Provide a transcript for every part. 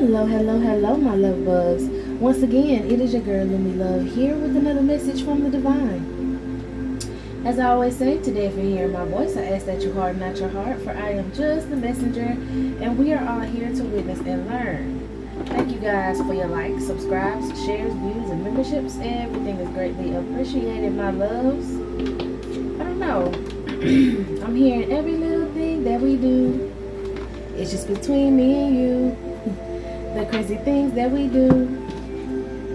Hello, hello, hello, my love bugs. Once again, it is your girl, Lumi Love, here with another message from the divine. As I always say, today if you're hearing my voice, I ask that you harden not your heart, for I am just the messenger, and we are all here to witness and learn. Thank you guys for your likes, subscribes, shares, views, and memberships. Everything is greatly appreciated, my loves. I don't know. I'm hearing every little thing that we do. It's just between me and you. The crazy things that we do,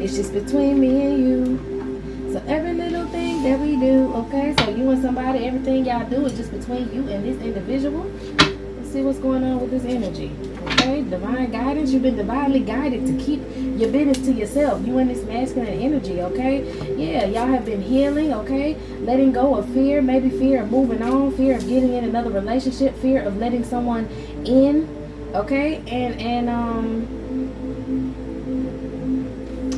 it's just between me and you. So every little thing that we do, okay? So you and somebody, everything y'all do is just between you and this individual. Let's see what's going on with this energy, okay? Divine guidance, you've been divinely guided to keep your business to yourself. You and this masculine energy, okay? Yeah, y'all have been healing, okay? Letting go of fear, maybe fear of moving on, fear of getting in another relationship, fear of letting someone in, okay? And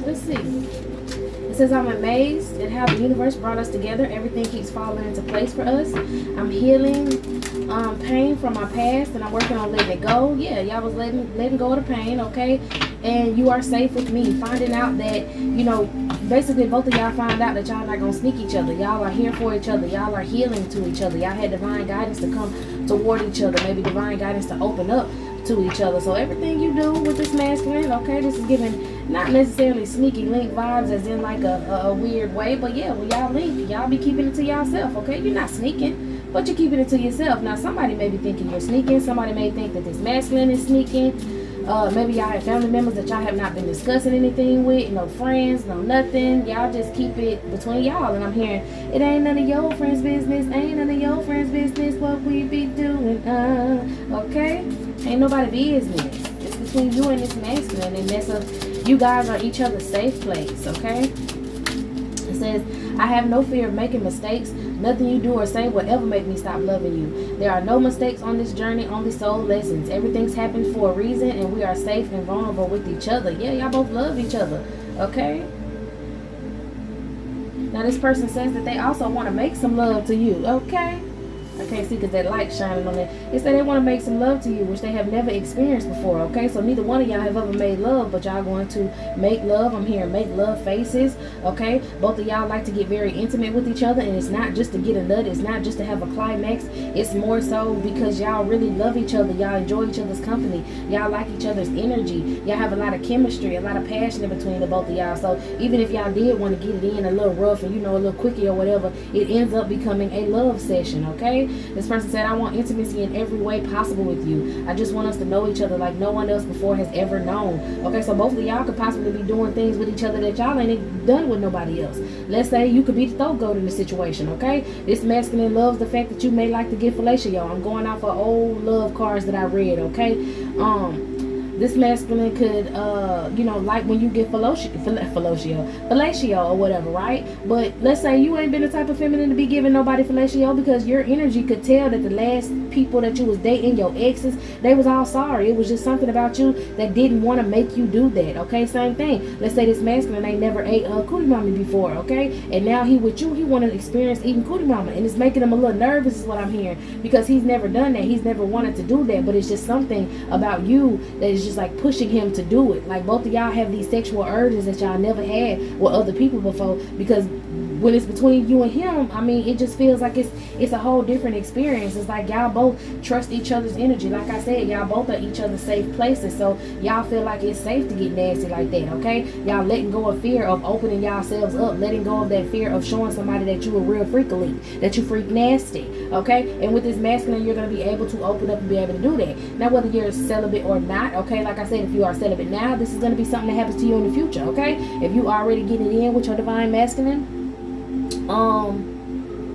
let's see. It says, I'm amazed at how the universe brought us together. Everything keeps falling into place for us. I'm healing pain from my past, and I'm working on letting it go. Yeah, y'all was letting go of the pain, okay? And you are safe with me. Finding out that, you know, basically both of y'all find out that y'all not going to sneak each other. Y'all are here for each other. Y'all are healing to each other. Y'all had divine guidance to come toward each other. Maybe divine guidance to open up to each other. So everything you do with this masculine, okay, this is giving not necessarily sneaky link vibes as in like a weird way, but yeah, when y'all link, y'all be keeping it to yourself, okay? You're not sneaking, but you're keeping it to yourself. Now somebody may be thinking you're sneaking. Somebody may think that this masculine is sneaking. Maybe y'all have family members that y'all have not been discussing anything with, no friends, no nothing. Y'all just keep it between y'all. And I'm hearing, it ain't none of your friends' business, ain't none of your friends' business what we be doing, okay? Ain't nobody business. It's between you and this masculine, and you guys are each other's safe place, okay? It says, I have no fear of making mistakes. Nothing you do or say will ever make me stop loving you. There are no mistakes on this journey, only soul lessons. Everything's happened for a reason, and we are safe and vulnerable with each other. Yeah, y'all both love each other, okay? Now this person says that they also want to make some love to you, okay? I can't see because that light shining on it. It said they want to make some love to you, which they have never experienced before, okay? So neither one of y'all have ever made love, but y'all going to make love. I'm hearing make love faces, okay? Both of y'all like to get very intimate with each other, and it's not just to get a nut. It's not just to have a climax. It's more so because y'all really love each other. Y'all enjoy each other's company. Y'all like each other's energy. Y'all have a lot of chemistry, a lot of passion in between the both of y'all. So even if y'all did want to get it in a little rough and, you know, a little quickie or whatever, it ends up becoming a love session, okay? This person said, I want intimacy in every way possible with you. I just want us to know each other like no one else before has ever known. Okay, so both of y'all could possibly be doing things with each other that y'all ain't done with nobody else. Let's say you could be the throat goat in the situation, okay? This masculine loves the fact that you may like to get fellatio. I'm going off of old love cards that I read, okay? This masculine could, you know, like when you get fellatio or whatever, right? But let's say you ain't been the type of feminine to be giving nobody fellatio because your energy could tell that the last people that you was dating, your exes, they was all sorry. It was just something about you that didn't want to make you do that, okay? Same thing. Let's say this masculine ain't never ate cootie mama before, okay? And now he with you, he want to experience eating cootie mama, and it's making him a little nervous is what I'm hearing, because he's never done that. He's never wanted to do that, but it's just something about you that is just like pushing him to do it. Like both of y'all have these sexual urges that y'all never had with other people before, because when it's between you and him, I mean, it just feels like it's a whole different experience. It's like y'all both trust each other's energy. Like I said, y'all both are each other's safe places, so y'all feel like it's safe to get nasty like that, okay? Y'all letting go of fear of opening yourselves up, letting go of that fear of showing somebody that you a real freakily, that you freak nasty, okay? And with this masculine, you're going to be able to open up and be able to do that. Now, whether you're celibate or not, okay, like I said, if you are celibate now, this is going to be something that happens to you in the future, okay? If you already getting it in with your divine masculine,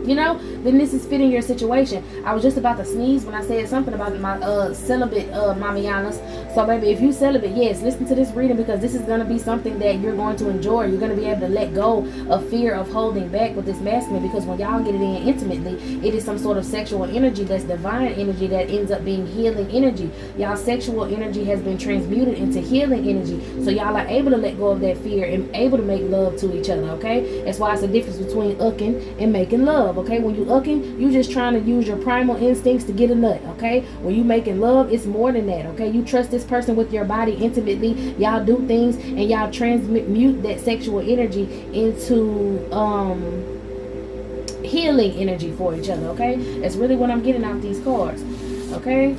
you know, then this is fitting your situation. I was just about to sneeze when I said something about my celibate mamianas. So baby, if you celibate, yes, listen to this reading, because this is going to be something that you're going to enjoy. You're going to be able to let go of fear of holding back with this masculine, because when y'all get it in intimately, it is some sort of sexual energy that's divine energy that ends up being healing energy. Y'all sexual energy has been transmuted into healing energy, so y'all are able to let go of that fear and able to make love to each other, okay? That's why it's a difference between ucking and making love. love, okay? When you ucking, you just trying to use your primal instincts to get a nut, okay? When you making love, it's more than that, okay? You trust this person with your body intimately. Y'all do things and y'all transmute that sexual energy into healing energy for each other, okay? That's really what I'm getting out these cards, okay?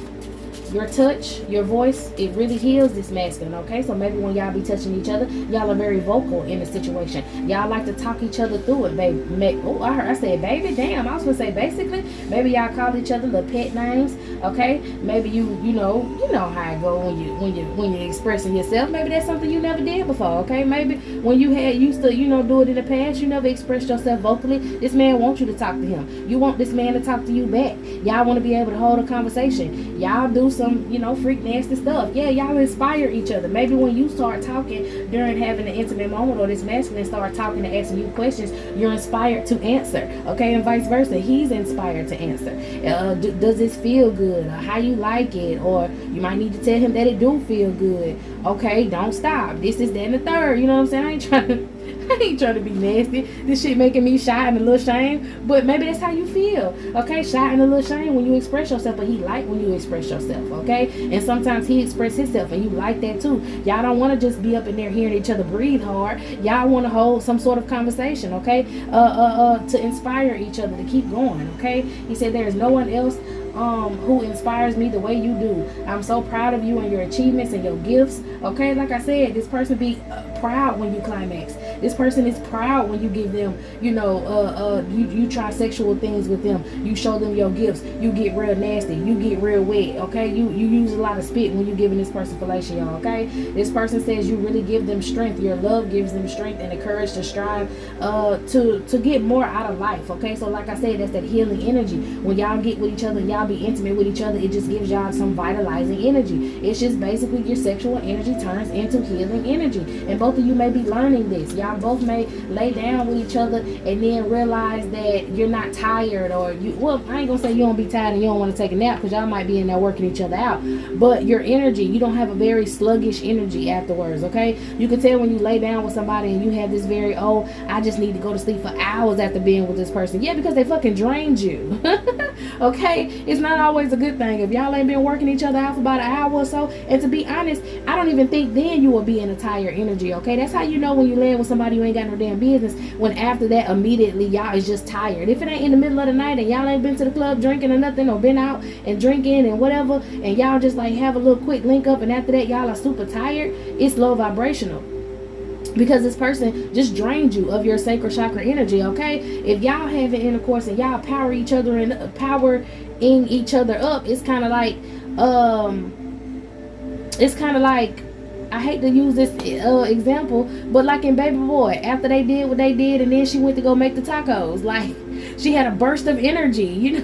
Your touch, your voice, it really heals this masculine, okay? So maybe when y'all be touching each other, y'all are very vocal in the situation. Y'all like to talk each other through it, baby. Oh, I said baby, damn. I was gonna say basically. Maybe y'all call each other little pet names, okay? Maybe you know how it go when you expressing yourself. Maybe that's something you never did before, okay? Maybe when you used to, do it in the past, you never expressed yourself vocally. This man wants you to talk to him. You want this man to talk to you back. Y'all want to be able to hold a conversation. Y'all do some, freak nasty stuff. Yeah, y'all inspire each other. Maybe when you start talking during having an intimate moment, or this masculine start talking and asking you questions, you're inspired to answer, okay? And vice versa, he's inspired to answer. Does this feel good? Or how you like it? Or you might need to tell him that it do feel good. Okay, don't stop. This is that and the third. You know what I'm saying? I ain't trying to be nasty. This shit making me shy and a little shame. But maybe that's how you feel. Okay, shy and a little shame when you express yourself. But he like when you express yourself. Okay, and sometimes he express himself and you like that too. Y'all don't want to just be up in there hearing each other breathe hard. Y'all want to hold some sort of conversation. Okay, to inspire each other to keep going. Okay, he said there is no one else who inspires me the way you do. I'm so proud of you and your achievements and your gifts. Okay, like I said, this person be proud when you climax. This person is proud when you give them, you try sexual things with them. You show them your gifts. You get real nasty. You get real wet. Okay, you use a lot of spit when you giving this person fellatio. Okay, this person says you really give them strength. Your love gives them strength and the courage to strive to get more out of life. Okay, so like I said, that's that healing energy. When y'all get with each other, y'all be intimate with each other, it just gives y'all some vitalizing energy. It's just basically your sexual energy turns into healing energy, and both of you may be learning this. Y'all both may lay down with each other and then realize that you're not tired, or I ain't gonna say you don't be tired and you don't want to take a nap, because y'all might be in there working each other out, but your energy, you don't have a very sluggish energy afterwards. Okay, you can tell when you lay down with somebody and you have this very, I just need to go to sleep for hours after being with this person. Yeah, because they fucking drained you. Okay, it's not always a good thing if y'all ain't been working each other out for about an hour or so. And to be honest, I don't even think then you will be in a tired energy. Okay, that's how you know when you land with somebody you ain't got no damn business, when after that immediately y'all is just tired. If it ain't in the middle of the night and y'all ain't been to the club drinking or nothing, or been out and drinking and whatever, and y'all just like have a little quick link up and after that y'all are super tired, it's low vibrational, because this person just drained you of your sacral chakra energy. Okay, if y'all having intercourse and y'all powering each other up, it's kind of like I hate to use this example, but like in Baby Boy, after they did what they did and then she went to go make the tacos, like she had a burst of energy,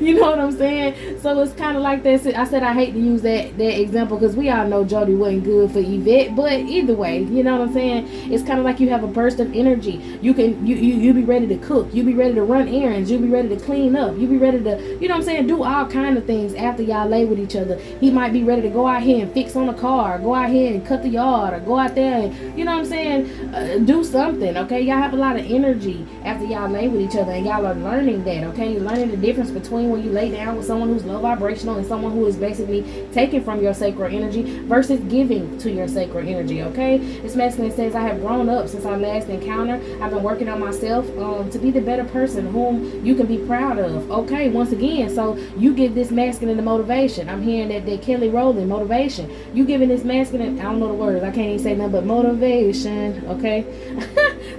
You know what I'm saying? So it's kind of like this. I said I hate to use that example because we all know Jody wasn't good for Yvette, but either way, you know what I'm saying? It's kind of like you have a burst of energy. You be ready to cook. You be ready to run errands. You be ready to clean up. You be ready to, you know what I'm saying, do all kind of things after y'all lay with each other. He might be ready to go out here and fix on a car, go out here and cut the yard, or go out there and, you know what I'm saying, do something. Okay, y'all have a lot of energy after y'all lay with each other, and y'all are learning that. Okay, you're learning the difference between when you lay down with someone who's low vibrational and someone who is basically taking from your sacral energy versus giving to your sacral energy. Okay, this masculine says, I have grown up since our last encounter. I've been working on myself to be the better person whom you can be proud of. Okay, once again, so you give this masculine the motivation. I'm hearing that Kelly Rowland motivation. You giving this masculine, I don't know the words, I can't even say nothing but motivation. Okay.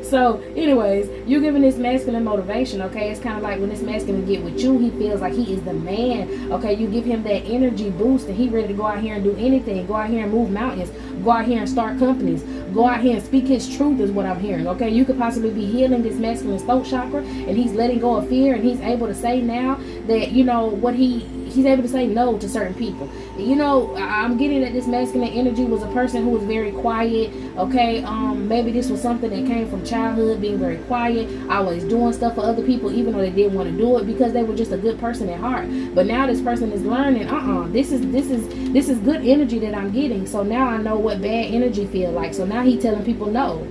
So anyways, you giving this masculine motivation. Okay, it's kind of like when this masculine get with you, he feels like he is the man. Okay, you give him that energy boost and he ready to go out here and do anything, go out here and move mountains, go out here and start companies, go out here and speak his truth is what I'm hearing. Okay, you could possibly be healing this masculine throat chakra, and he's letting go of fear, and he's able to say now that, you know, what he's able to say no to certain people. You know, I'm getting that this masculine energy was a person who was very quiet. Okay, maybe this was something that came from childhood, being very quiet, always doing stuff for other people even though they didn't want to do it because they were just a good person at heart. But now this person is learning, this is good energy that I'm getting. So now I know what bad energy feel like. So now he's telling people no.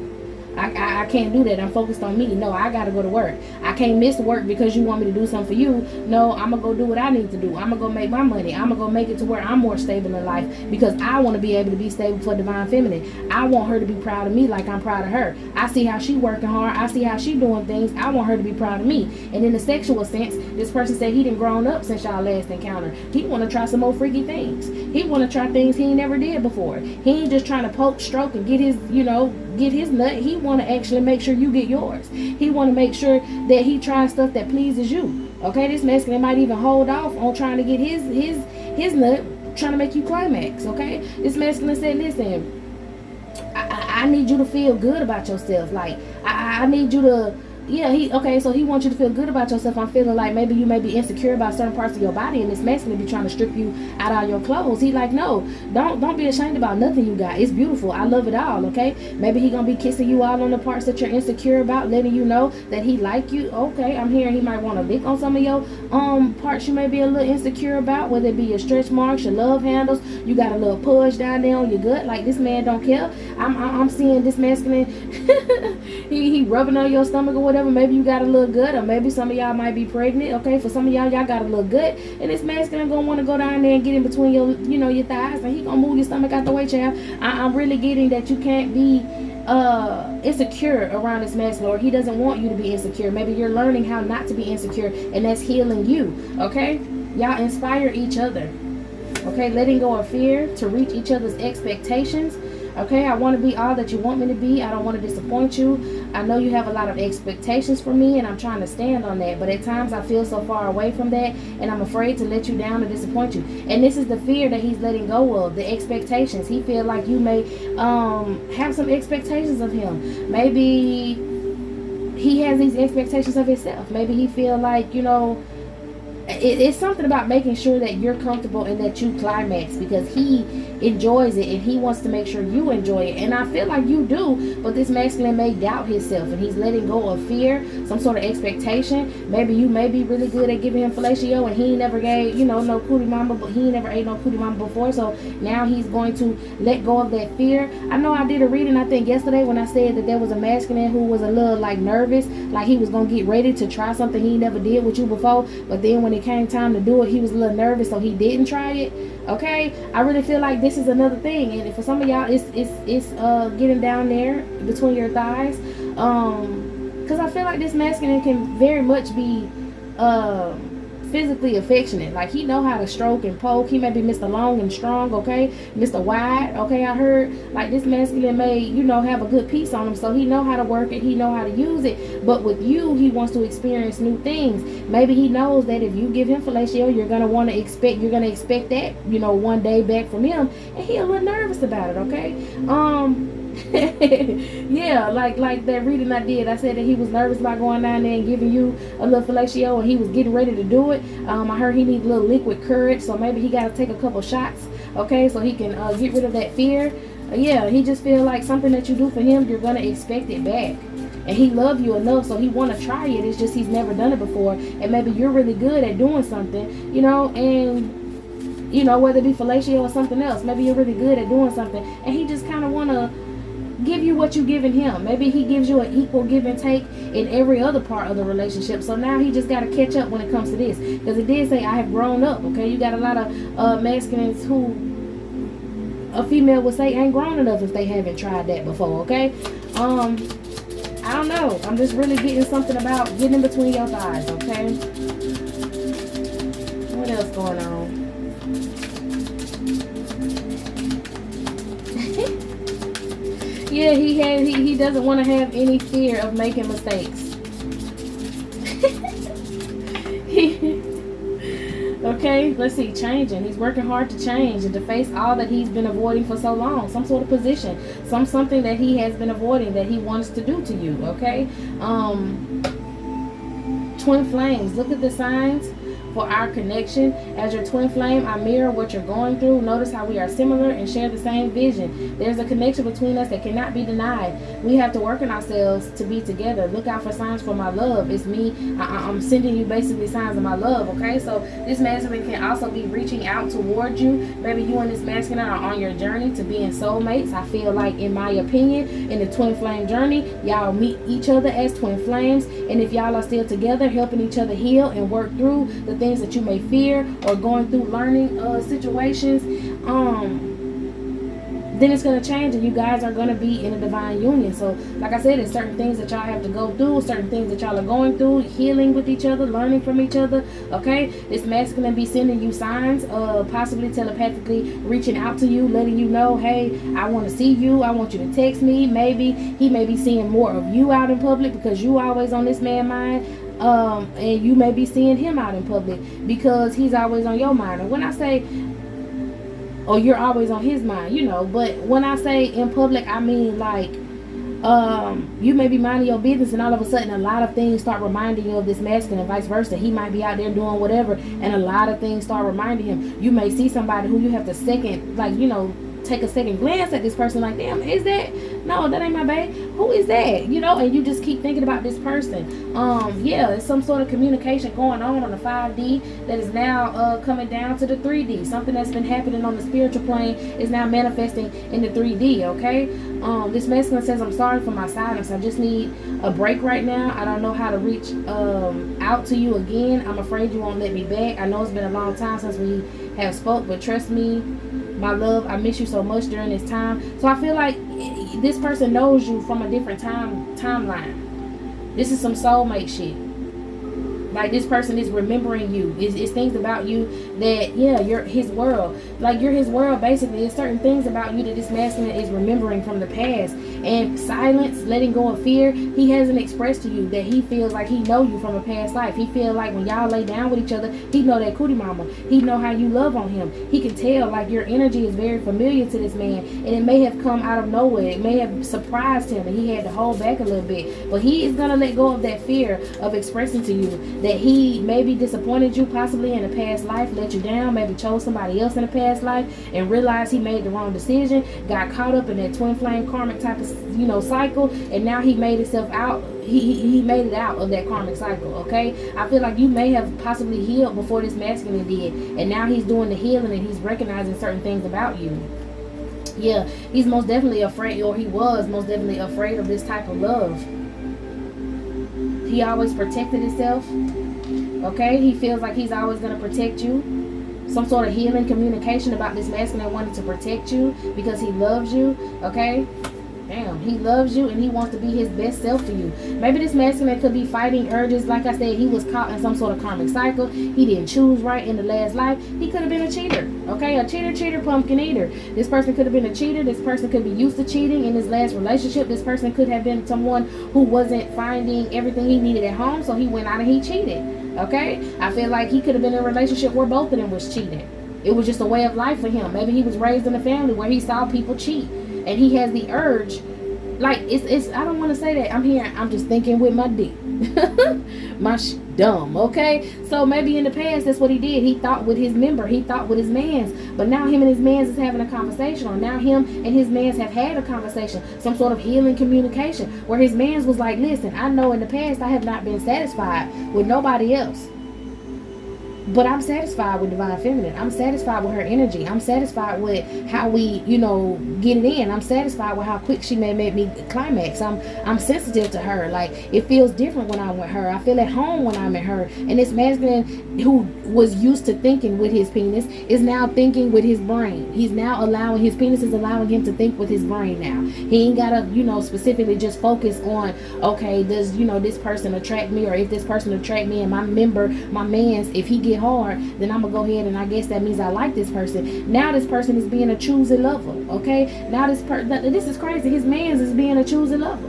I can't do that. I'm focused on me. No, I gotta go to work. I can't miss work because you want me to do something for you. No, I'm gonna go do what I need to do. I'm gonna go make my money. I'm gonna go make it to where I'm more stable in life, because I want to be able to be stable for divine feminine. I want her to be proud of me like I'm proud of her. I see how she working hard. I see how she doing things. I want her to be proud of me. And in the sexual sense, this person said he done grown up since y'all last encounter. He want to try some more freaky things. He want to try things he never did before. He ain't just trying to poke, stroke, and get his, get his nut. He want to actually make sure you get yours. He want to make sure that he tries stuff that pleases you. Okay, this masculine might even hold off on trying to get his nut, trying to make you climax. Okay, this masculine said, listen, I need you to feel good about yourself. Like I need you to. Yeah, so he wants you to feel good about yourself. I'm feeling like maybe you may be insecure about certain parts of your body, and this masculine be trying to strip you out of your clothes. He like, no, don't be ashamed about nothing you got. It's beautiful. I love it all, okay? Maybe he gonna be kissing you all on the parts that you're insecure about, letting you know that he like you. Okay, I'm hearing he might want to lick on some of your parts you may be a little insecure about, whether it be your stretch marks, your love handles, you got a little pudge down there on your gut. Like, this man don't care. I'm seeing this masculine he rubbing on your stomach or whatever. Maybe you got a little gut, or maybe some of y'all might be pregnant. Okay, for some of y'all got a little gut, and this masculine gonna want to go down there and get in between your your thighs, and he gonna move your stomach out the way, child. I'm really getting that you can't be insecure around this masculine, or he doesn't want you to be insecure. Maybe you're learning how not to be insecure, and that's healing you. Okay, y'all inspire each other. Okay, letting go of fear to reach each other's expectations. Okay, I want to be all that you want me to be. I don't want to disappoint you. I know you have a lot of expectations for me, and I'm trying to stand on that. But at times I feel so far away from that, and I'm afraid to let you down or disappoint you. And this is the fear that he's letting go of, the expectations. He feel like you may have some expectations of him. Maybe he has these expectations of himself. Maybe he feel like, it's something about making sure that you're comfortable and that you climax, because he enjoys it and he wants to make sure you enjoy it. And I feel like you do, but this masculine may doubt himself, and he's letting go of fear, some sort of expectation. Maybe you may be really good at giving him fellatio, and he never gave no cootie mama, but he never ate no cootie mama before, so now he's going to let go of that fear. I know I did a reading, I think yesterday, when I said that there was a masculine who was a little like nervous, like he was gonna get ready to try something he never did with you before, but then when it came time to do it, he was a little nervous, so he didn't try it. Okay, I really feel like this is another thing, and for some of y'all, it's getting down there between your thighs, because I feel like this masculine can very much be physically affectionate. Like, he know how to stroke and poke. He may be Mr. Long and Strong, okay, Mr. Wide. Okay, I heard like this masculine may have a good piece on him, so he know how to work it, he know how to use it. But with you, he wants to experience new things. Maybe he knows that if you give him fellatio, you're gonna expect that one day back from him, and he a little nervous about it. Okay, yeah, like that reading I did, I said that he was nervous about going down there and giving you a little fellatio, and he was getting ready to do it. I heard he needs a little liquid courage, so maybe he got to take a couple shots, okay, so he can get rid of that fear. Yeah, he just feel like something that you do for him, you're gonna expect it back, and he love you enough, so he want to try it. It's just he's never done it before, and maybe you're really good at doing something, and whether it be fellatio or something else, maybe you're really good at doing something, and he just kind of want to give you what you giving him. Maybe he gives you an equal give and take in every other part of the relationship, so now he just got to catch up when it comes to this, because it did say I have grown up. Okay, you got a lot of masculines who a female would say ain't grown enough if they haven't tried that before. Okay, I don't know, I'm just really getting something about getting in between your thighs. Okay, what else going on? Yeah, he doesn't want to have any fear of making mistakes. Okay, let's see, changing. He's working hard to change and to face all that he's been avoiding for so long. Some sort of position, something that he has been avoiding that he wants to do to you. Okay, twin flames. Look at the signs for our connection. As your twin flame, I mirror what you're going through. Notice how we are similar and share the same vision. There's a connection between us that cannot be denied. We have to work on ourselves to be together. Look out for signs for my love. It's me. I'm sending you basically signs of my love, okay? So this masculine can also be reaching out toward you. Maybe you and this masculine are on your journey to being soulmates. I feel like, in my opinion, in the twin flame journey, y'all meet each other as twin flames. And if y'all are still together, helping each other heal and work through the things that you may fear, or going through learning situations, then it's going to change, and you guys are going to be in a divine union. So like I said, there's certain things that y'all have to go through, certain things that y'all are going through, healing with each other, learning from each other, okay? This masculine be sending you signs, possibly telepathically reaching out to you, letting you know, hey, I want to see you, I want you to text me. Maybe he may be seeing more of you out in public because you always on this man's mind. And you may be seeing him out in public because he's always on your mind. And when I say, or you're always on his mind, you know, but when I say in public, I mean like you may be minding your business, and all of a sudden a lot of things start reminding you of this masculine, and vice versa. He might be out there doing whatever, and a lot of things start reminding him. You may see somebody who you have to second, like, you know, take a second glance at this person, like, damn, is that, no, that ain't my babe, who is that, you know? And you just keep thinking about this person. Yeah, it's some sort of communication going on the 5D that is now coming down to the 3D. Something that's been happening on the spiritual plane is now manifesting in the 3D, okay? This masculine says, I'm sorry for my silence, I just need a break right now. I don't know how to reach out to you again. I'm afraid you won't let me back. I know it's been a long time since we have spoke, but trust me, my love, I miss you so much during this time. So I feel like this person knows you from a different timeline. This is some soulmate shit. Like, this person is remembering you. It's things about you that, yeah, you're his world. Like, you're his world, basically. There's certain things about you that this masculine is remembering from the past. And silence, letting go of fear, he hasn't expressed to you that he feels like he know you from a past life. He feel like when y'all lay down with each other, he know that cootie mama. He know how you love on him. He can tell, like, your energy is very familiar to this man. And it may have come out of nowhere. It may have surprised him, and he had to hold back a little bit. But he is going to let go of that fear of expressing to you that he maybe disappointed you possibly in a past life, let you down, maybe chose somebody else in a past life, and realized he made the wrong decision, got caught up in that twin flame karmic type of, you know, cycle, and now he made himself out. He made it out of that karmic cycle, okay? I feel like you may have possibly healed before this masculine did, and now he's doing the healing, and he's recognizing certain things about you. Yeah, he's most definitely afraid, or he was most definitely afraid of this type of love. He always protected himself, okay? He feels like he's always going to protect you. Some sort of healing communication about this masculine wanting to protect you because he loves you, okay? Damn, he loves you and he wants to be his best self for you. Maybe this masculine could be fighting urges. Like I said, he was caught in some sort of karmic cycle. He didn't choose right in the last life. He could have been a cheater, okay? A cheater, pumpkin eater. This person could have been a cheater. This person could be used to cheating in his last relationship. This person could have been someone who wasn't finding everything he needed at home, so he went out and he cheated, okay? I feel like he could have been in a relationship where both of them was cheating. It was just a way of life for him. Maybe he was raised in a family where he saw people cheat, and he has the urge, like, it's I don't want to say that. I'm just thinking with my dick. Dumb, okay? So maybe in the past, that's what he did. He thought with his member, he thought with his mans, but now him and his mans is having a conversation, or now him and his mans have had a conversation, some sort of healing communication, where his mans was like, listen, I know in the past I have not been satisfied with nobody else, but I'm satisfied with Divine Feminine. I'm satisfied with her energy. I'm satisfied with how we, you know, get it in. I'm satisfied with how quick she may make me climax. I'm sensitive to her. Like, it feels different when I'm with her. I feel at home when I'm with her. And this masculine who was used to thinking with his penis is now thinking with his brain. He's now allowing, his penis is allowing him to think with his brain now. He ain't gotta, you know, specifically just focus on, okay, does, you know, this person attract me, or if this person attract me and my member, my man's, if he get hard, then I'm gonna go ahead and I guess that means I like this person. Now this person is being a choosy lover, okay? Now this is crazy. His man's is being a choosy lover.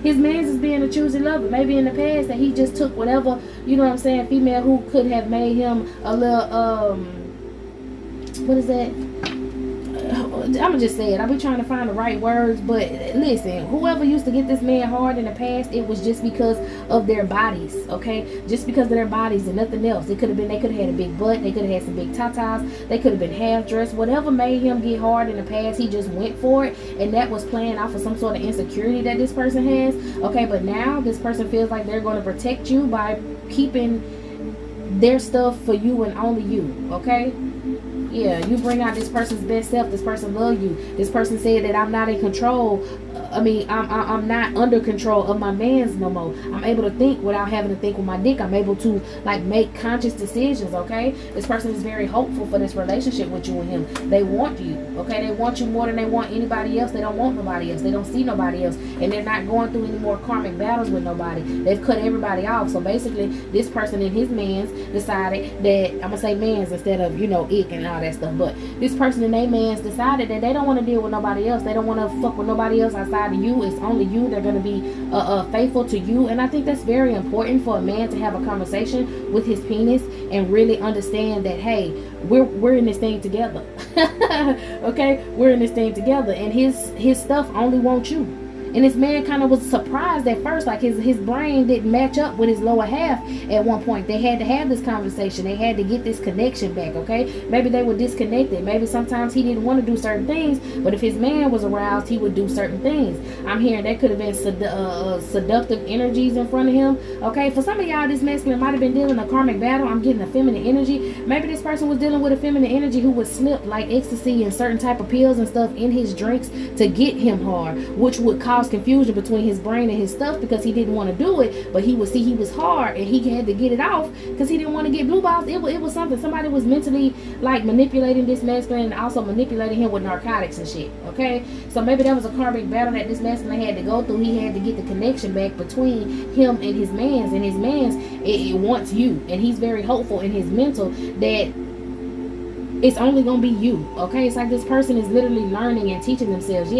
His man's is being a choosy lover. Maybe in the past that he just took whatever, you know what I'm saying, female who could have made him a little, what is that? I'ma just say it. I be trying to find the right words, but listen, whoever used to get this man hard in the past, it was just because of their bodies, okay? Just because of their bodies and nothing else. It could have been they could have had a big butt, they could have had some big tatas, they could have been half dressed. Whatever made him get hard in the past, he just went for it, and that was playing off of some sort of insecurity that this person has, okay? But now this person feels like they're going to protect you by keeping their stuff for you and only you, okay? Yeah, you bring out this person's best self. This person love you. This person said that I'm not in control. I'm not under control of my mans no more. I'm able to think without having to think with my dick. I'm able to like make conscious decisions, okay? This person is very hopeful for this relationship with you and him. They want you, okay? They want you more than they want anybody else. They don't want nobody else. They don't see nobody else. And they're not going through any more karmic battles with nobody. They've cut everybody off. So basically, this person and his mans decided that, I'm going to say mans instead of, ick and all that stuff. But this person and their mans decided that they don't want to deal with nobody else. They don't want to fuck with nobody else outside of you. It's only you. They're going to be faithful to you. And I think that's very important for a man to have a conversation with his penis and really understand that, hey, we're in this thing together. Okay, we're in this thing together, and his stuff only wants you. And this man kind of was surprised at first, like his brain didn't match up with his lower half at one point. They had to have this conversation. They had to get this connection back, okay? Maybe they were disconnected. Maybe sometimes he didn't want to do certain things, but if his man was aroused, he would do certain things. I'm hearing there could have been seductive energies in front of him, okay? For some of y'all, this masculine might have been dealing a karmic battle. I'm getting a feminine energy. Maybe this person was dealing with a feminine energy who would slip like ecstasy and certain type of pills and stuff in his drinks to get him hard, which would cause confusion between his brain and his stuff because he didn't want to do it, but he would see he was hard and he had to get it off because he didn't want to get blue balls. It was something. Somebody was mentally like manipulating this masculine and also manipulating him with narcotics and shit, okay? So maybe that was a karmic battle that this masculine had to go through. He had to get the connection back between him and his mans, and his mans, it wants you, and he's very hopeful in his mental that it's only gonna be you, okay? It's like this person is literally learning and teaching themselves,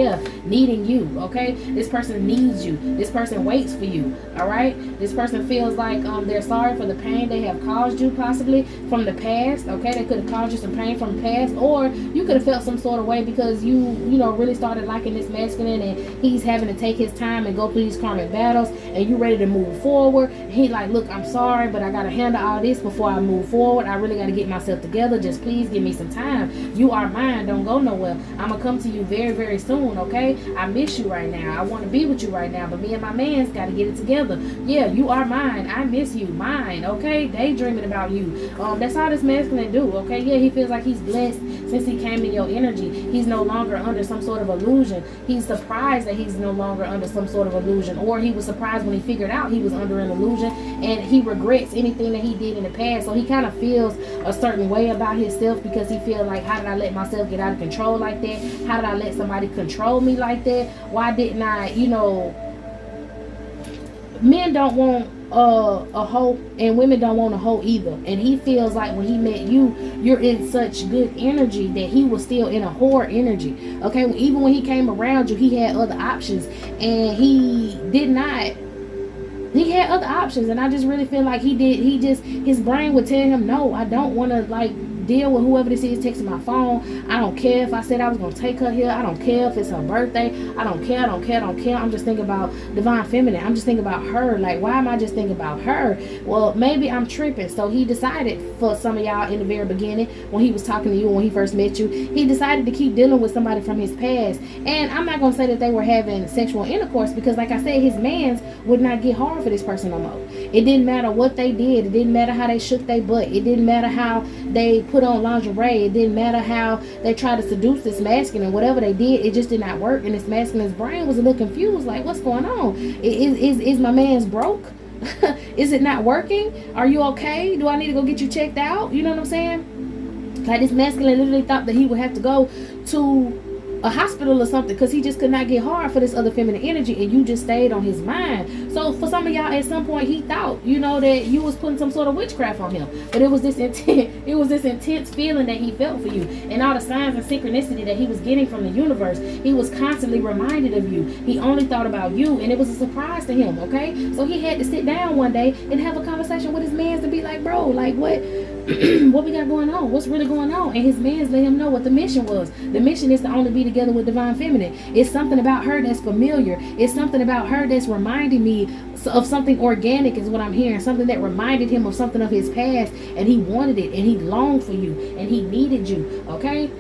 needing you, okay? This person needs you. This person waits for you, all right? This person feels like they're sorry for the pain they have caused you, possibly from the past, okay? They could have caused you some pain from the past, or you could have felt some sort of way because you really started liking this masculine, and he's having to take his time and go through these karmic battles, and you ready to move forward. He like, look, I'm sorry, but I gotta handle all this before I move forward. I really gotta get myself together. Just please give me some time. You are mine. Don't go nowhere. I'm gonna come to you very, very soon, okay? I miss you right now. I want to be with you right now, but me and my man's got to get it together. Yeah, you are mine. I miss you. Mine, okay? Daydreaming about you. That's all this masculine do, okay? Yeah, he feels like he's blessed since he came in your energy. He's no longer under some sort of illusion. He's surprised that he's no longer under some sort of illusion, or he was surprised when he figured out he was under an illusion, and he regrets anything that he did in the past. So he kind of feels a certain way about himself because he feels like, how did I let myself get out of control like that? How did I let somebody control me like that? Why didn't I, men don't want a hoe, and women don't want a hoe either. And he feels like when he met you, you're in such good energy that he was still in a whore energy, okay? Even when he came around you, he had other options, and he had other options, and I just really feel like his brain would tell him, no, I don't want to like deal with whoever this is texting my phone. I don't care if I said I was going to take her here. I don't care if it's her birthday. I don't care. I'm just thinking about divine feminine. I'm just thinking about her. Like, why am I just thinking about her? Well, maybe I'm tripping. So he decided, for some of y'all in the very beginning, when he was talking to you, when he first met you, he decided to keep dealing with somebody from his past. And I'm not going to say that they were having sexual intercourse, because like I said, his mans would not get hard for this person no more. It didn't matter what they did. It didn't matter how they shook their butt. It didn't matter how they put on lingerie. It didn't matter how they tried to seduce this masculine. Whatever they did, it just did not work. And this masculine's brain was a little confused, like, what's going on? Is my man's broke? Is it not working? Are you okay? Do I need to go get you checked out? You know what I'm saying? Like, this masculine literally thought that he would have to go to a hospital or something because he just could not get hard for this other feminine energy, and you just stayed on his mind. So for some of y'all, at some point he thought, that you was putting some sort of witchcraft on him, but it was this intense feeling that he felt for you, and all the signs and synchronicity that he was getting from the universe. He was constantly reminded of you. He only thought about you, and it was a surprise to him, okay? So he had to sit down one day and have a conversation with his man to be like, bro, like, what what we got going on, what's really going on. And his mans let him know what the mission was. The mission is to only be together with divine feminine. It's something about her that's familiar. It's something about her that's reminding me of something organic, is what I'm hearing. Something that reminded him of something of his past, and he wanted it, and he longed for you, and he needed you. Okay,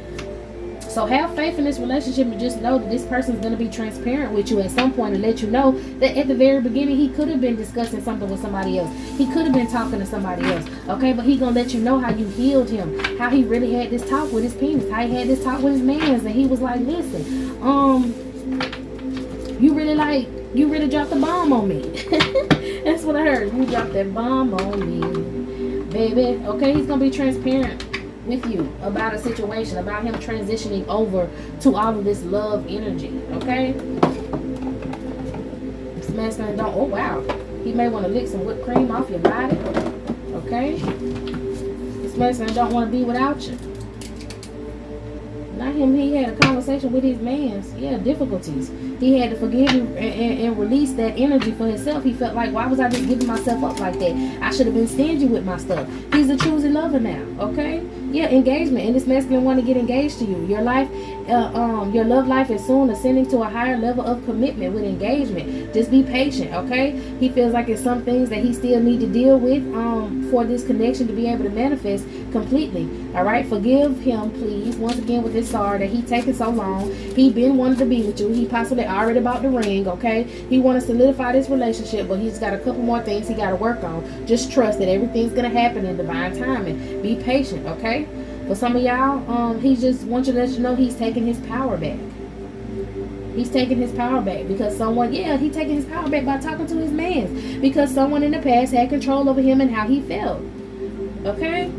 so have faith in this relationship, and just know that this person is going to be transparent with you at some point and let you know that at the very beginning he could have been discussing something with somebody else. He could have been talking to somebody else. Okay, but he's going to let you know how you healed him, how he really had this talk with his penis, how he had this talk with his mans, and he was like, listen, you really dropped the bomb on me. That's what I heard. You dropped that bomb on me, baby. Okay, he's going to be transparent with you about a situation, about him transitioning over to all of this love energy. Okay, this masculine don't, oh wow, he may want to lick some whipped cream off your body. Okay, this masculine don't want to be without you. Not him. He had a conversation with his mans. Yeah, difficulties. He had to forgive and release that energy for himself. He felt like, why was I just giving myself up like that? I should have been stingy with my stuff. He's a choosy lover now. Okay, yeah, engagement. And this masculine want to get engaged to you. Your life, your love life is soon ascending to a higher level of commitment with engagement. Just be patient. Okay, he feels like it's some things that he still need to deal with for this connection to be able to manifest completely. All right, forgive him, please. Once again, with this sorry that he taking so long. He been wanting to be with you. He possibly already bought the ring. Okay, he want to solidify this relationship, but he's got a couple more things he got to work on. Just trust that everything's gonna happen in divine timing. Be patient. Okay, for some of y'all, he just wants you to let you know he's taking his power back. He's taking his power back because someone, yeah, he's taking his power back by talking to his mans, because someone in the past had control over him and how he felt. Okay,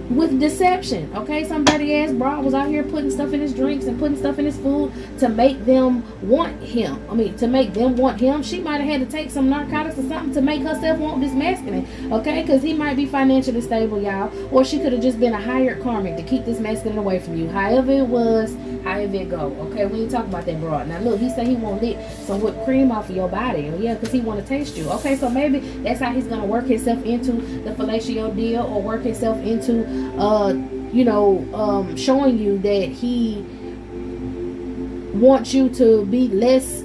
with deception. Okay, somebody ass bra was out here putting stuff in his drinks and putting stuff in his food to make them want him. I mean, to make them want him. She might have had to take some narcotics or something to make herself want this masculine. Okay, because he might be financially stable, y'all, or she could have just been a hired karmic to keep this masculine away from you. However it was, however it go. Okay, we ain't talking about that broad. Now look, he said he won't lick some whipped cream off of your body. Yeah, because he want to taste you. Okay, so maybe that's how he's gonna work himself into the fellatio deal, or work himself into showing you that he wants you to be less,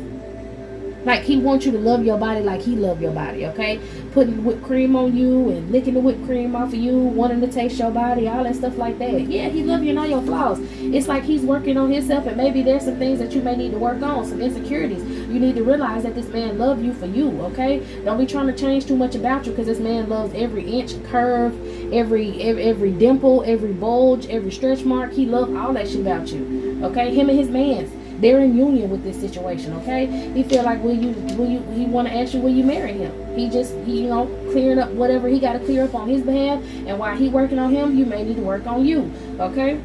like he wants you to love your body like he loved your body. Okay, putting whipped cream on you and licking the whipped cream off of you, wanting to taste your body, all that stuff like that. Yeah, he loves you and all your flaws. It's like he's working on himself, and maybe there's some things that you may need to work on, some insecurities. You need to realize that this man loves you for you. Okay, don't be trying to change too much about you, because this man loves every inch, curve, every dimple, every bulge, every stretch mark. He loves all that shit about you. Okay, him and his mans, they're in union with this situation. Okay, he feel like he want to ask you, will you marry him? He clearing up whatever he got to clear up on his behalf, and while he working on him, you may need to work on you. Okay,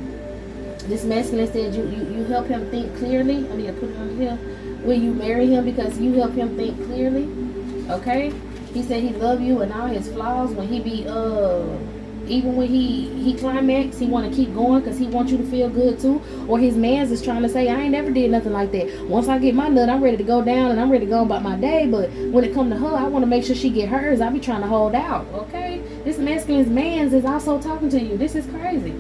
this masculine said you help him think clearly. I need to put it on here. Will you marry him because you help him think clearly? Okay, he said he love you and all his flaws. When he be even when he climax, he want to keep going because he wants you to feel good too. Or his mans is trying to say, I ain't never did nothing like that. Once I get my nut, I'm ready to go down and I'm ready to go about my day. But when it come to her, I want to make sure she get hers. I be trying to hold out. Okay, this masculine's mans is also talking to you. This is crazy.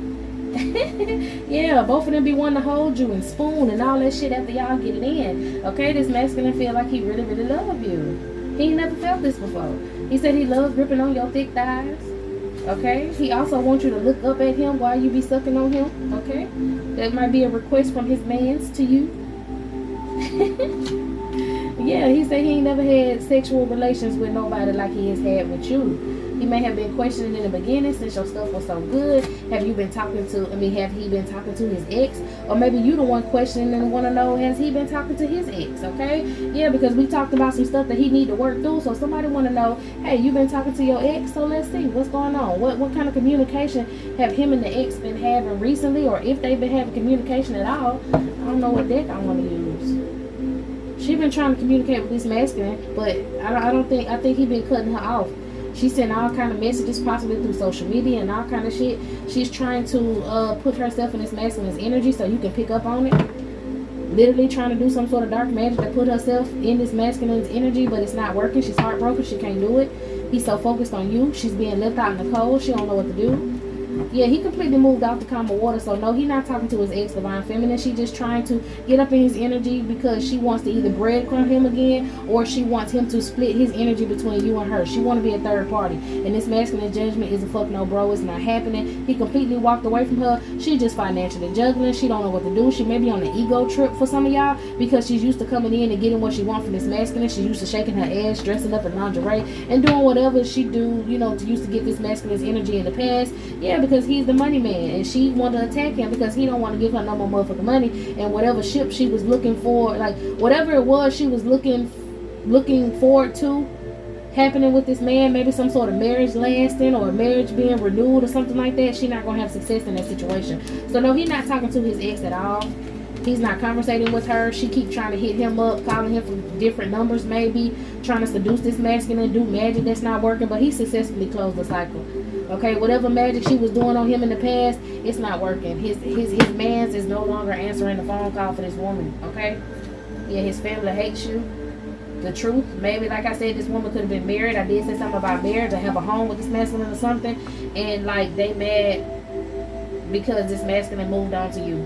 Yeah, both of them be wanting to hold you and spoon and all that shit after y'all get it in. Okay, this masculine feel like he really, really love you. He ain't never felt this before. He said he loves gripping on your thick thighs. Okay, he also wants you to look up at him while you be sucking on him. Okay, that might be a request from his mans to you. Yeah, he said he ain't never had sexual relations with nobody like he has had with you. He may have been questioning in the beginning, since your stuff was so good. Have he been talking to his ex? Or maybe you the one questioning and want to know, has he been talking to his ex? Okay, yeah, because we talked about some stuff that he need to work through. So somebody want to know, hey, you been talking to your ex? So let's see what's going on. What kind of communication have him and the ex been having recently, or if they've been having communication at all? I don't know what deck I want to use. She been trying to communicate with this masculine, but I think he been cutting her off. She's sending all kind of messages, possibly through social media and all kind of shit. She's trying to put herself in this masculine's energy so you can pick up on it. literally trying to do some sort of dark magic to put herself in this masculine's energy, but it's not working. She's heartbroken. She can't do it. He's so focused on you. She's being left out in the cold. She don't know what to do. Yeah, he completely moved out the calm of water. So no, he's not talking to his ex divine feminine. She just trying to get up in his energy because she wants to either breadcrumb him again, or she wants him to split his energy between you and her. She want to be a third party, and this masculine judgment is a fuck no, bro. It's not happening. He completely walked away from her. She just financially juggling. She don't know what to do. She may be on an ego trip for some of y'all, because she's used to coming in and getting what she wants from this masculine. She's used to shaking her ass, dressing up in lingerie, and doing whatever she do, you know, to used to get this masculine's energy in the past. Yeah, because he's the money man, and she wanted to attack him because he don't want to give her no more motherfucking money. And whatever ship she was looking for, like whatever it was she was looking forward to happening with this man, maybe some sort of marriage lasting or a marriage being renewed or something like that, she not gonna have success in that situation. So no, he's not talking to his ex at all. He's not conversating with her. She keep trying to hit him up, calling him from different numbers, maybe trying to seduce this masculine, do magic that's not working, but he successfully closed the cycle. Okay, whatever magic she was doing on him in the past, it's not working. His man's is no longer answering the phone call for this woman. Okay, yeah, his family hates you. The truth, maybe like I said, this woman could have been married. I did say something about marriage, or have a home with this masculine or something, and like they mad because this masculine moved on to you.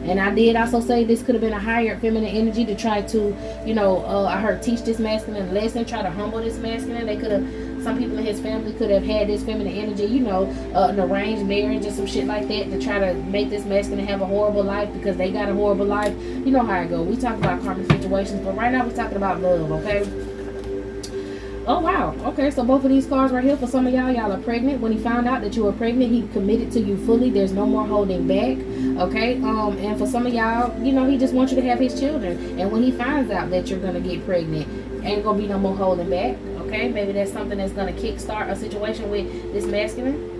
And I did also say this could have been a higher feminine energy to try to, you know, I heard teach this masculine a lesson, try to humble this masculine. They could have, some people in his family could have had this feminine energy, you know, an arranged marriage or some shit like that, to try to make this masculine have a horrible life because they got a horrible life. You know how it go. We talk about karmic situations, but right now we're talking about love, okay? Oh wow, okay, so both of these cards right here, for some of y'all are pregnant. When he found out that you were pregnant, he committed to you fully. There's no more holding back, okay? And for some of y'all, you know, he just wants you to have his children. And when he finds out that you're gonna get pregnant, ain't gonna be no more holding back, okay? Maybe that's something that's gonna kickstart a situation with this masculine.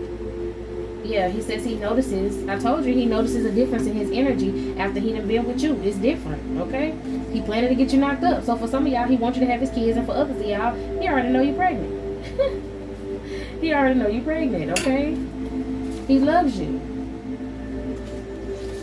Yeah, he says he notices. I told you he notices a difference in his energy after he done been with you. It's different, okay? He planning to get you knocked up. So for some of y'all, he wants you to have his kids, and for others of y'all, he already know you're pregnant. He already know you're pregnant, okay? He loves you.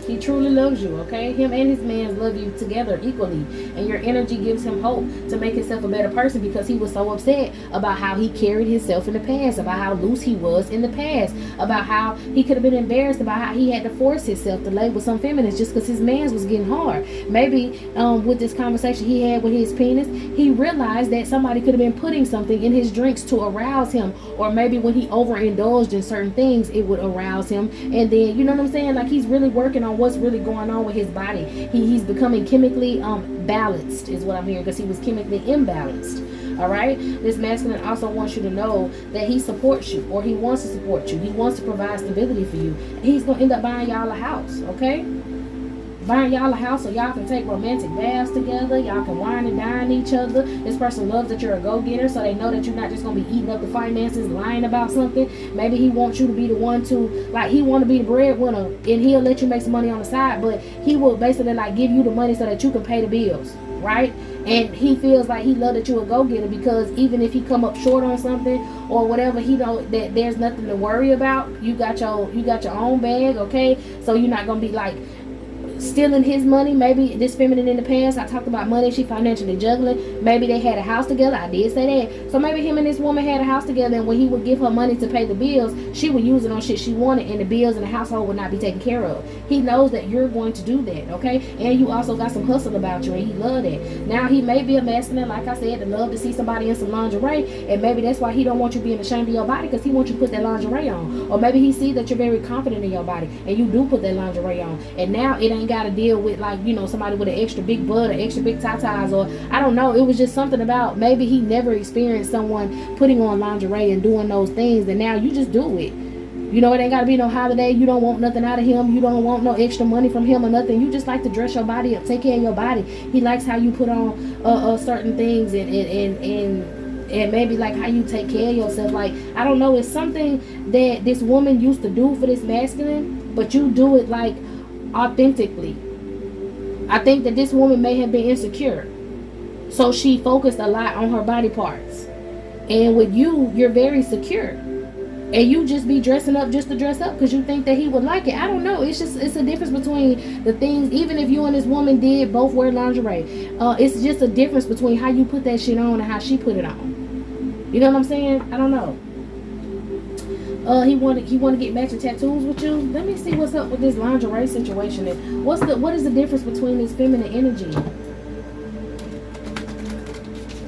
He truly loves you, okay? Him and his man love you together equally. And your energy gives him hope to make himself a better person, because he was so upset about how he carried himself in the past, about how loose he was in the past, about how he could have been embarrassed about how he had to force himself to lay with some feminists just because his man's was getting hard. Maybe with this conversation he had with his penis, he realized that somebody could have been putting something in his drinks to arouse him. Or maybe when he overindulged in certain things, it would arouse him. And then, you know what I'm saying? Like, he's really working on what's really going on with his body. He's becoming chemically balanced is what I'm hearing, because he was chemically imbalanced. All right, this masculine also wants you to know that he supports you, or he wants to support you. He wants to provide stability for you. He's gonna end up buying y'all a house, okay? Buying y'all a house so y'all can take romantic baths together. Y'all can wine and dine each other. This person loves that you're a go-getter, so they know that you're not just going to be eating up the finances, lying about something. Maybe he wants you to be the one to, like, he want to be the breadwinner, and he'll let you make some money on the side, but he will basically, like, give you the money so that you can pay the bills, right? And he feels like he love that you're a go-getter, because even if he come up short on something or whatever, he don't, that there's nothing to worry about. You got your own bag, okay? So you're not going to be, like, stealing his money. Maybe this feminine in the past, I talked about money, she financially juggling. Maybe they had a house together. I did say that. So maybe him and this woman had a house together, and when he would give her money to pay the bills, she would use it on shit she wanted, and the bills in the household would not be taken care of. He knows that you're going to do that, okay? And you also got some hustle about you, and he love that. Now, he may be a masculine, like I said, to love to see somebody in some lingerie, and maybe that's why he don't want you being ashamed of your body, because he wants you to put that lingerie on. Or maybe he sees that you're very confident in your body, and you do put that lingerie on, and now it ain't got to deal with, like, you know, somebody with an extra big butt or extra big tatas, or I don't know. It was just something about, maybe he never experienced someone putting on lingerie and doing those things, and now you just do it. You know, it ain't got to be no holiday. You don't want nothing out of him. You don't want no extra money from him or nothing. You just like to dress your body up, take care of your body. He likes how you put on certain things, and maybe like how you take care of yourself. Like, I don't know, it's something that this woman used to do for this masculine, but you do it like authentically. I think that this woman may have been insecure, so she focused a lot on her body parts. And with you, you're very secure. and you just be dressing up just to dress up because you think that he would like it. I don't know. It's a difference between the things. Even if you and this woman did both wear lingerie, it's just a difference between how you put that shit on and how she put it on. You know what I'm saying? I don't know. He want to get matching tattoos with you. Let me see what's up with this lingerie situation. And what is the difference between this feminine energy?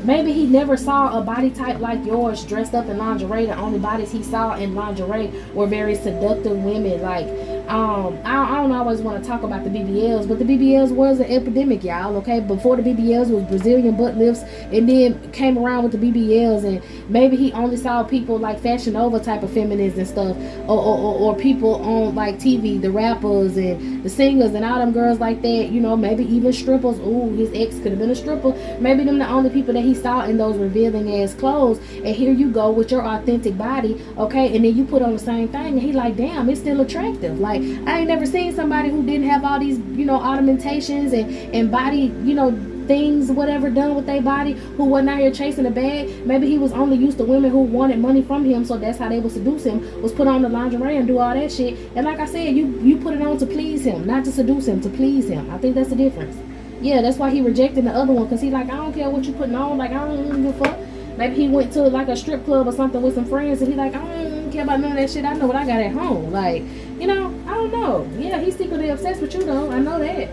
Maybe he never saw a body type like yours dressed up in lingerie. The only bodies he saw in lingerie were very seductive women. Like, I don't always want to talk about the BBLs, but the BBLs was an epidemic, y'all, okay? Before the BBLs was Brazilian butt lifts, and then came around with the BBLs, and maybe he only saw people like Fashion Nova type of feminists and stuff, or people on like TV, the rappers and the singers and all them girls like that, you know, maybe even strippers. Ooh, his ex could have been a stripper. Maybe them the only people that he saw in those revealing ass clothes, and here you go with your authentic body, okay, and then you put on the same thing, and he like, damn, it's still attractive. Like, I ain't never seen somebody who didn't have all these, you know, ornamentations and body, you know, things, whatever, done with their body, who wasn't out here chasing a bag. Maybe he was only used to women who wanted money from him, so that's how they would seduce him, was put on the lingerie and do all that shit. And like I said, you put it on to please him, not to seduce him, to please him. I think that's the difference. Yeah, that's why he rejected the other one, because he like, I don't care what you putting on, like, I don't give a fuck. Maybe he went to like a strip club or something with some friends, and he like, I don't care about none of that shit. I know what I got at home. Like, you know, I don't know. Yeah, he's secretly obsessed with you though. I know that.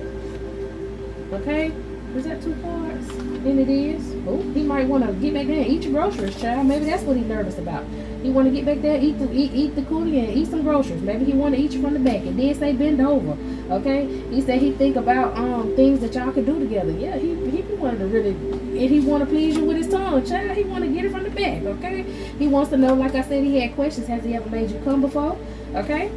Okay, is that 2 cards? And it is. Oh, he might want to get back there and eat your groceries, child. Maybe that's what he's nervous about. He want to get back there, eat the cootie and eat some groceries. Maybe he want to eat you from the back. And then say bend over. Okay, he said he think about things that y'all could do together. Yeah, he wanted to really, and he want to please you with his tongue, child. He want to get it from the back. Okay, he wants to know. Like I said, he had questions. Has he ever made you come before? Okay.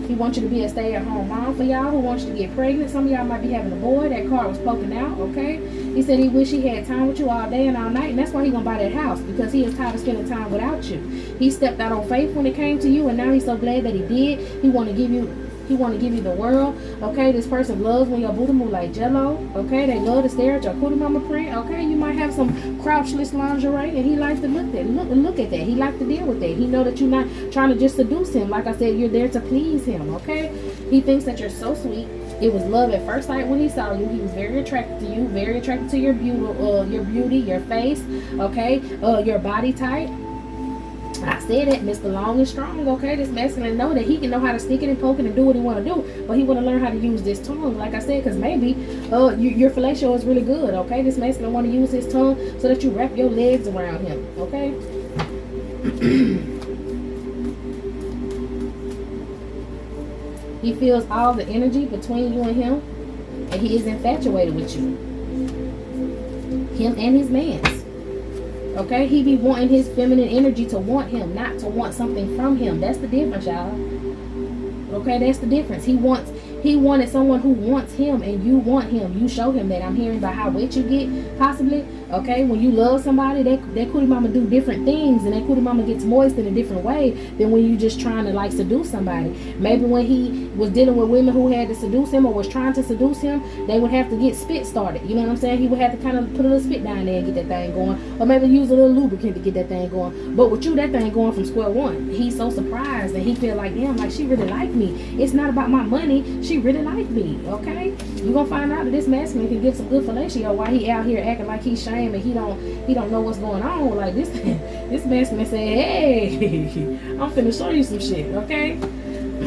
He wants you to be a stay-at-home mom for y'all who wants you to get pregnant. Some of y'all might be having a boy. That card was poking out, okay? He said he wish he had time with you all day and all night, and that's why he gonna buy that house, because he is tired of spending time without you. He stepped out on faith when it came to you, and now he's so glad that he did. He want to give you the world, okay? This person loves when your booty move like jello, okay? They love to stare at your cootie mama print, okay? You might have some crouchless lingerie, and he likes to look at that. He likes to deal with that. He know that you're not trying to just seduce him. Like I said, you're there to please him, okay? He thinks that you're so sweet. It was love at first sight when he saw you. He was very attracted to you, very attracted to your beauty, your face, okay? Your body type. I said that, Mr. Long and Strong, okay? This masculine know that he can know how to stick it and poke it and do what he want to do, but he want to learn how to use this tongue, like I said, because maybe your fellatio is really good, okay? This masculine want to use his tongue so that you wrap your legs around him, okay? He feels all the energy between you and him, and he is infatuated with you. Him and his man's. Okay, he be wanting his feminine energy to want him, not to want something from him. That's the difference, y'all. Okay, that's the difference. He wanted someone who wants him, and you want him. You show him that. I'm hearing about how wet you get, possibly. Okay, when you love somebody, that cootie mama do different things, and that cootie mama gets moist in a different way than when you just trying to like seduce somebody. Maybe when he was dealing with women who had to seduce him or was trying to seduce him, they would have to get spit started. You know what I'm saying? He would have to kind of put a little spit down there and get that thing going, or maybe use a little lubricant to get that thing going. But with you, that thing going from square one. He's so surprised, and he feel like, damn, like she really like me. It's not about my money. She really like me. Okay, you gonna find out that this masculine can give some good fellatio while he out here acting like he's shame and he don't know what's going on. Like this masculine said, hey, I'm finna show you some shit, okay?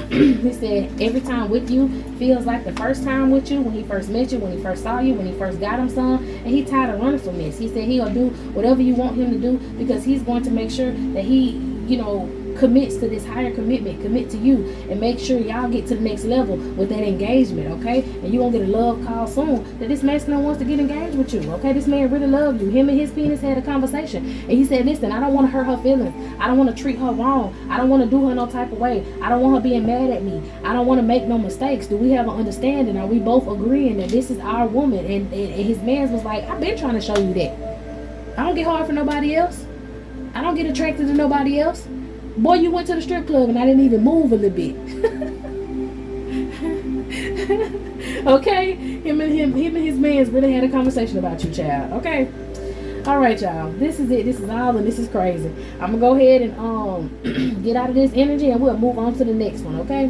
He said every time with you feels like the first time with you, when he first met you, when he first saw you, when he first got him some, and he tired of running from this. He said he'll do whatever you want him to do, because he's going to make sure that he, you know, commits to this higher commitment, commit to you, and make sure y'all get to the next level with that engagement, okay? And you won't get a love call soon that this masculine wants to get engaged with you, okay? This man really loves you. Him and his penis had a conversation, and he said, listen, I don't want to hurt her feelings. I don't want to treat her wrong. I don't want to do her no type of way. I don't want her being mad at me. I don't want to make no mistakes. Do we have an understanding? Are we both agreeing that this is our woman? And his man was like, I've been trying to show you that. I don't get hard for nobody else. I don't get attracted to nobody else. Boy, you went to the strip club and I didn't even move a little bit. Okay? Him and his mans really had a conversation about you, child. Okay? All right, y'all. This is it. This is all, and this is crazy. I'm gonna go ahead and get out of this energy, and we'll move on to the next one. Okay.